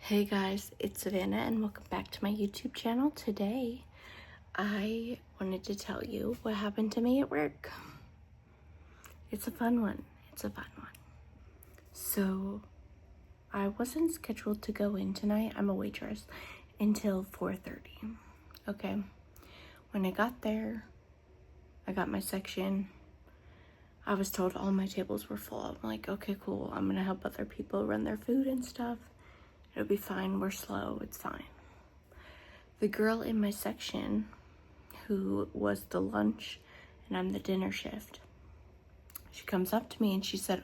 Hey guys, it's Savannah and welcome back to my YouTube channel. Today, I wanted to tell you what happened to me at work. It's a fun one. So, I wasn't scheduled to go in tonight. I'm a waitress until 4:30. Okay. When I got there, I got my section. I was told all my tables were full. I'm like, okay, cool. I'm gonna help other people run their food and stuff. It'll be fine. We're slow. It's fine. The girl in my section, who was the lunch and I'm the dinner shift, she comes up to me and she said,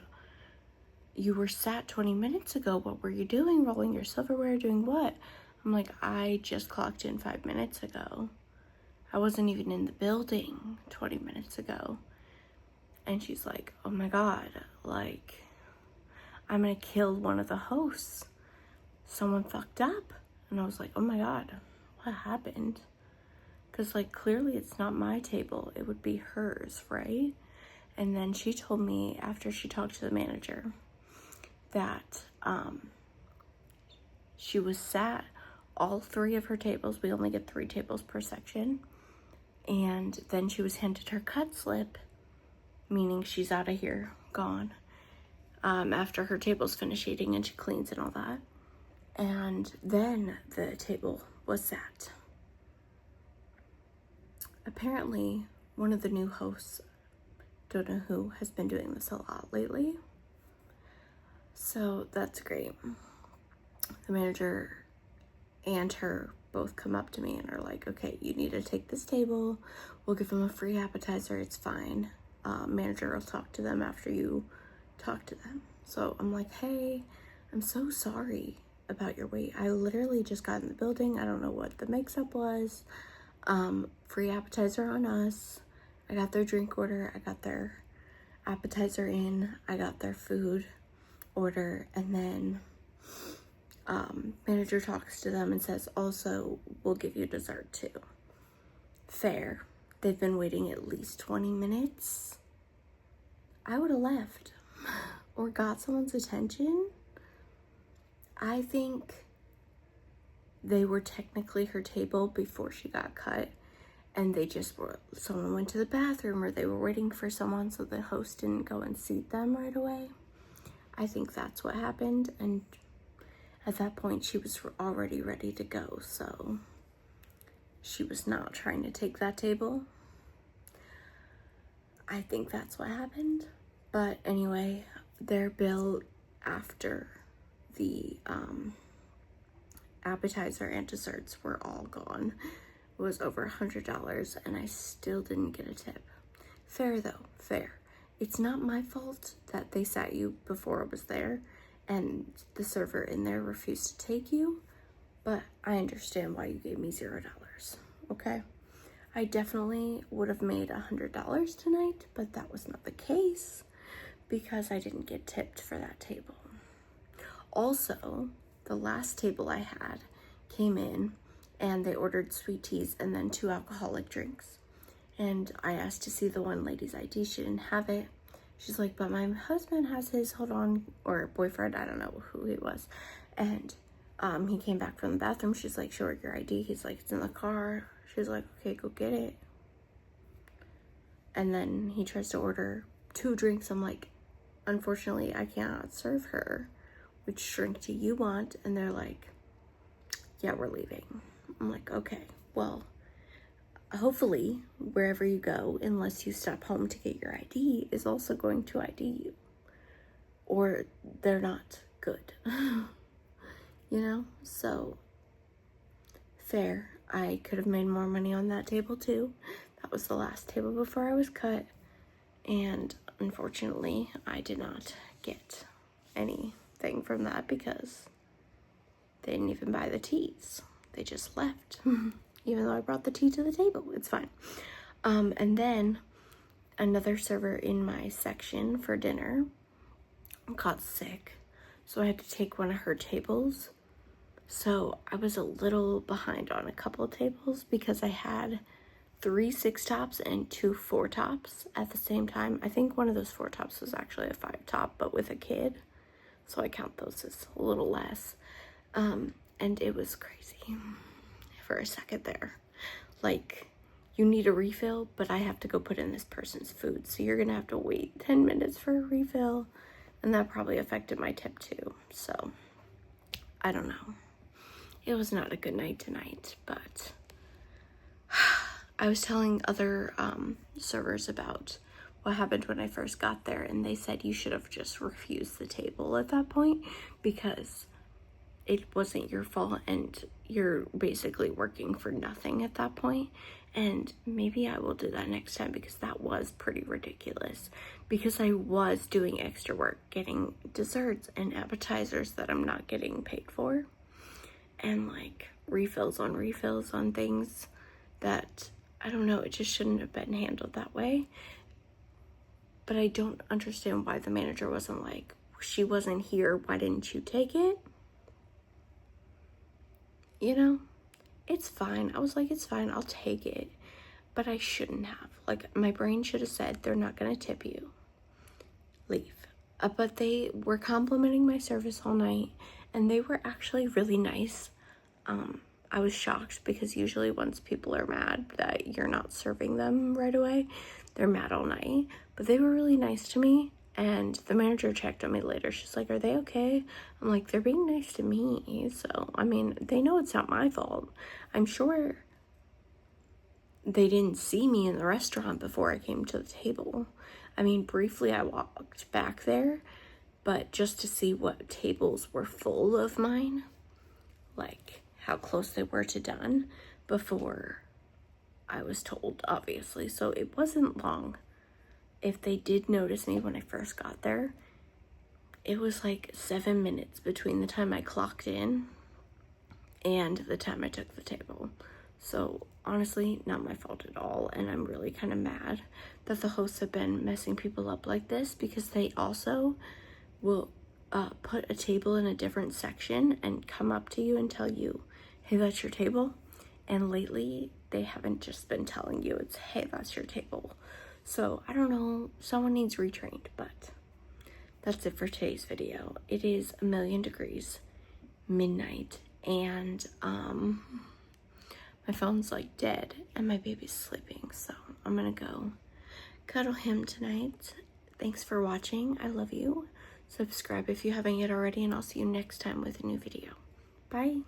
"You were sat 20 minutes ago. What were you doing? Rolling your silverware? Doing what?" I'm like, "I just clocked in 5 minutes ago. I wasn't even in the building 20 minutes ago." And she's like, "Oh my God, like, I'm gonna kill one of the hosts. Someone fucked up." And I was like, "Oh my God, what happened?" Because, like, clearly it's not my table. It would be hers, right? And then she told me after she talked to the manager that she was sat all three of her tables. We only get 3 tables per section. And then she was handed her cut slip, meaning she's out of here, gone, after her table's finished eating and she cleans and all that. And then the table was sat. Apparently, one of the new hosts, don't know who, has been doing this a lot lately. So that's great. The manager and her both come up to me and are like, "Okay, you need to take this table. We'll give them a free appetizer. It's fine. Manager will talk to them after you talk to them." So I'm like, "Hey, I'm so sorry about your wait. I literally just got in the building. I don't know what the mix-up was. Free appetizer on us. I got their drink order. I got their appetizer in. I got their food order." And then manager talks to them and says, "Also, we'll give you dessert too." Fair. They've been waiting at least 20 minutes. I would have left or got someone's attention. I think they were technically her table before she got cut, and they just were, someone went to the bathroom or they were waiting for someone, so the host didn't go and seat them right away. I think that's what happened, and at that point she was already ready to go, so she was not trying to take that table. I think that's what happened. But anyway, their bill after the appetizer and desserts were all gone. It was over $100, and I still didn't get a tip. Fair though, fair. It's not my fault that they sat you before I was there and the server in there refused to take you, but I understand why you gave me $0, okay? I definitely would have made $100 tonight, but that was not the case because I didn't get tipped for that table. Also, the last table I had came in and they ordered sweet teas and then 2 alcoholic drinks. And I asked to see the one lady's ID. She didn't have it. She's like, "But my husband has his," hold on, or boyfriend, I don't know who he was. And he came back from the bathroom. She's like, "Show her your ID." He's like, "It's in the car." She's like, "Okay, go get it." And then he tries to order 2 drinks. I'm like, "Unfortunately, I cannot serve her. Which drink do you want?" And they're like, "Yeah, we're leaving." I'm like, "Okay, well, hopefully wherever you go, unless you stop home to get your ID, is also going to ID you, or they're not good." You know, so fair. I could have made more money on that table too. That was the last table before I was cut, and unfortunately I did not get anything from that because they didn't even buy the teas. They just left. Even though I brought the tea to the table. It's fine. And then another server in my section for dinner got sick, so I had to take one of her tables. So I was a little behind on a couple of tables because I had 3 6 tops and 2 4 tops at the same time. I think one of those 4 tops was actually a 5 top, but with a kid, so I count those as a little less. And it was crazy for a second there. Like, you need a refill, but I have to go put in this person's food, so you're gonna have to wait 10 minutes for a refill. And that probably affected my tip too. So, I don't know. It was not a good night tonight, but I was telling other servers about what happened when I first got there, and they said you should have just refused the table at that point because it wasn't your fault and you're basically working for nothing at that point. And maybe I will do that next time, because that was pretty ridiculous, because I was doing extra work getting desserts and appetizers that I'm not getting paid for, and like refills on things that, I don't know, it just shouldn't have been handled that way. But I don't understand why the manager wasn't like, she wasn't here, why didn't you take it? You know, it's fine. I was like, it's fine, I'll take it. But I shouldn't have. Like, my brain should have said, they're not gonna tip you. Leave. But they were complimenting my service all night, and they were actually really nice. I was shocked, because usually once people are mad that you're not serving them right away, they're mad all night. But they were really nice to me, and the manager checked on me later. She's like, are they okay? I'm like, they're being nice to me. So, I mean, they know it's not my fault. I'm sure they didn't see me in the restaurant before I came to the table. I mean, briefly I walked back there, but just to see what tables were full of mine, like how close they were to done, before I was told, obviously. So it wasn't long. If they did notice me when I first got there, it was like 7 minutes between the time I clocked in and the time I took the table. So honestly, not my fault at all, and I'm really kind of mad that the hosts have been messing people up like this, because they also will put a table in a different section and come up to you and tell you, hey, that's your table. And lately, they haven't just been telling you it's, hey, that's your table. So I don't know, someone needs retrained, but that's it for today's video. It is 1,000,000 degrees, midnight, and my phone's like dead and my baby's sleeping, so I'm gonna go cuddle him tonight. Thanks for watching. I love you. Subscribe if you haven't yet already, and I'll see you next time with a new video. Bye.